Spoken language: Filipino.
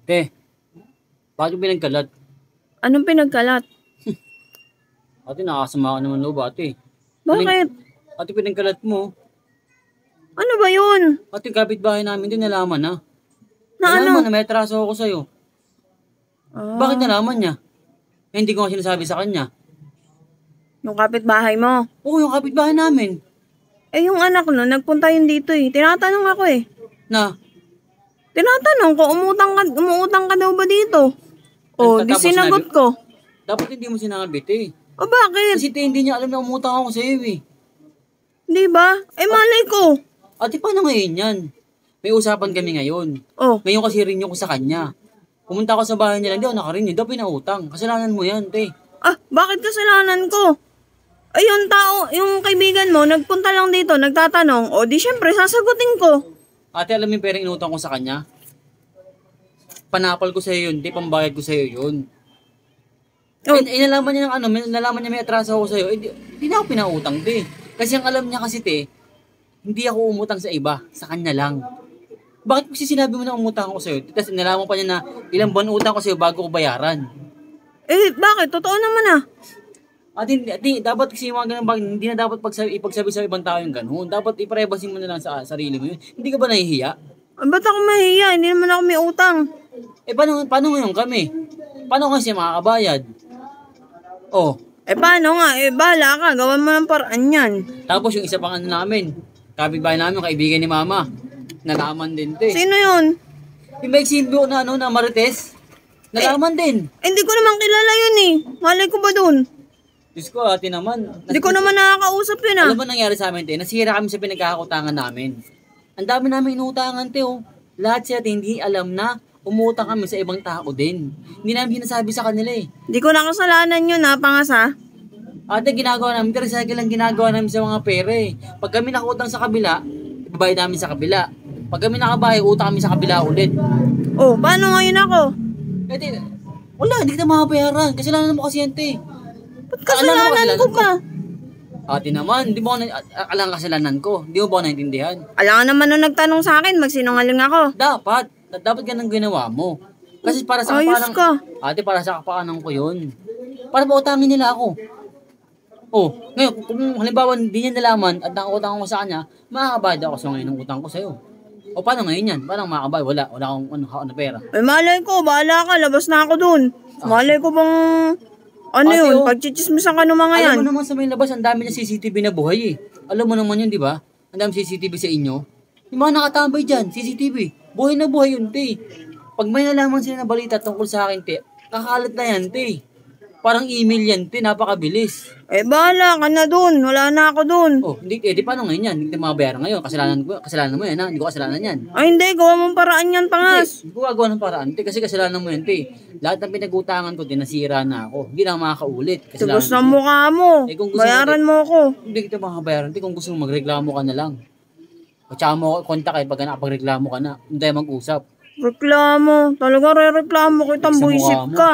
Te, bakit yung pinagkalat? Anong pinagkalat? Ate, nakakasama ka naman loob, ate. Bakit? Ate, pinagkalat mo. Ano ba yun? Ate, kapitbahay namin din nalaman na. Na Nalaman ano? na may atraso ako sa'yo. Bakit nalaman niya? Eh, hindi ko nga sinasabi sa kanya. Yung kapitbahay mo. Oo, yung kapitbahay namin. Eh, yung anak no, nagpunta yun dito eh. Tinatanong ako eh. Na, Tinatanong ko, umuutang ka daw ba dito? O, di Tapos sinagot ko. dapat hindi mo sinabi, te. O, bakit? Kasi te, hindi niya alam na umutang ako sa'yo eh. Di ba? Eh, malay ko. Ate, paano ngayon yan? May usapan kami ngayon. Oh, Ngayon kasi rin ko sa kanya. Pumunta ako sa bahay nila, hindi ako nakarinig. Daw pinautang. Kasalanan mo yan, te. bakit kasalanan ko? Ay, yung tao, yung kaibigan mo, nagpunta lang dito, nagtatanong. O, di syempre, sasagutin ko. Ate, alam mo yung perang inutang ko sa kanya? Panapal ko sa'yo yun, te. Pambayad ko sa'yo yun. Oh. Nalaman niya ng ano, nalaman niya may atraso ako sa'yo. Hindi na ako pinautang, te. Kasi ang alam niya kasi, te, hindi ako umutang sa iba, sa kanya lang. Bakit kasi sinabi mo na umutang ako sa'yo? Tapos nalaman pa niya na ilang buwan utang ko sa'yo bago ko bayaran. Eh, bakit? Totoo naman ah. At hindi, dapat kasi yung mga ganun bagay, hindi na dapat ipagsabi sa ibang tao yung ganun. Dapat iprebasin mo na lang sa sarili mo yun. Hindi ka ba nahihiya? Ba't ako mahiya? Hindi naman ako may utang. Eh, paano ngayon kami? Paano kasi makakabayad? Oh, Eh, paano nga? Eh, bahala ka. Gawan mo ng paraan yan. tapos yung isa pang ano namin, kapitbahay namin, kaibigan ni Mama, nalaman din, te. Sino yun? Yung may simbo na na Marites, nalaman din. Eh, hindi ko naman kilala yun eh. Malay ko ba dun? Diyos ko, ate naman. Hindi ko naman nakakausap yun ah. Alam mo nangyari sa amin, te? Nasira kami sa pinagkakakutangan namin. Ang dami namin inutangan, te, oh. Lahat sila, te, hindi alam na umutang kami sa ibang tao din. Hindi namin sinasabi sa kanila, eh. Hindi ko nakasalanan yun ha, pangasa. Ate, ginagawa namin, recycle lang ginagawa namin sa mga pera, eh. Pag kami nakutang sa kabila, ibabayad namin sa kabila. Pag kami nakabayad, utang kami sa kabila ulit. Oh, paano ngayon ako? Eh, te, wala, hindi kita makabayaran. Kasalanan mo kasi yan, te. Ba't kasalanan ko pa? Ate naman, di mo ako alang kasalanan ko. Di mo ba ako naintindihan? Alam nga naman nung nagtanong sa akin, magsinungaling ako. Dapat ganang ginawa mo. Kasi para sa Ayos ka. Ate, para sa kapakanan ko yun. Para pautangin nila ako. Oh, ngayon, kung halimbawa hindi niya nalaman at nakakutang ko sa kanya, makakabayad ako sa ngayon ng utang ko sa'yo. O paano ngayon yan? Paano makakabayad? Wala akong ano pera. Eh, malay ko, bahala ka, labas na ako dun. Malay ko bang, Ate, yun, oh. pagchichismisan ka ng mga yan. Alam mo naman sa may labas, ang dami na CCTV na buhay eh. Alam mo naman yun, di ba? Ang dami CCTV sa inyo. Yung mga nakatambay dyan, CCTV. Buhay na buhay yun, te. Pag may nalaman sila na balita tungkol sa akin, te, kakalat na yan, te. Parang email yan, te, napakabilis. Eh, bahala ka na dun, wala na ako dun. Oh, di paano ngayon yan? Hindi kita makabayaran ngayon. Kasalanan mo yan, ha? Hindi ko kasalanan yan. Ay, hindi, gawa mong paraan yan, pangas. Hindi ko gagawa ng paraan, te, kasi kasalanan mo yan, te. Lahat ng pinag-utangan ko, te, nasira na ako. Hindi na makakaulit. Tubos ng mukha mo, Eh, kung gusto bayaran mo ako. Hindi kita makabayaran, te. Kung gusto mo, magreklamo ka na lang. O tsaka mo kontak pag nakapagreklamo ka na. Hindi tayo mag-usap. Reklamo, talaga re-reklamo kitang Sa mukha buisit mo. ka.